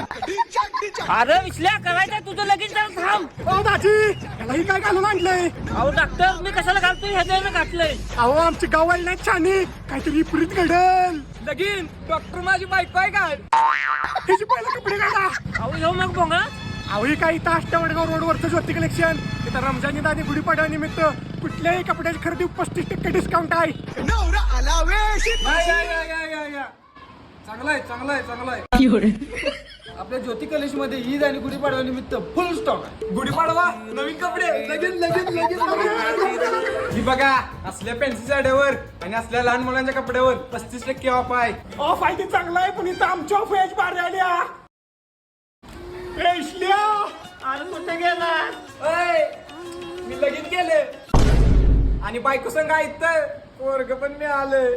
अरे विसल्या करायचंय तुझं लगीन जरा थांब. अहो दाजी याला ही काय घालून आणलंय? अहो डॉक्टर मी कशाला घालतोय ह्याच्यावर घातलंय. अहो आमची गावाला नाही छानी काहीतरी विपरीत घडल. लगीन डॉक्टर माझी बायको आहे का? त्याची पहिला कपडे घाला. अहो येऊ मग भोंगा. अहो ही काही ताष्टा वडगाव रोडवरचं ज्योती कलेक्शन. इथं रमजान ईद आणि गुढीपाडवा निमित्त कुठल्याही कपड्याची खरेदी 35% डिस्काउंट आहे. चांगलाय चांगलाय चांगलाय. आपल्या ज्योती कॉलेज मध्ये ईद आणि गुढीपाडवा निमित्त फुल स्टॉक आहे. गुढीपाडवा नवीन कपडे लगेच लगेच लगेच. ही बघा असल्या फॅन्सी साड्यावर आणि असल्या लहान मुलांच्या कपड्यावर 35% ऑफ आहे. ऑफ आहे ते चांगला आहे पण इथं आमच्या ऑफ याची बारी आल्या. अरे कुठे गेला? मी लगीन केले आणि बायको संग ऐकत पोरग पण मी आलं.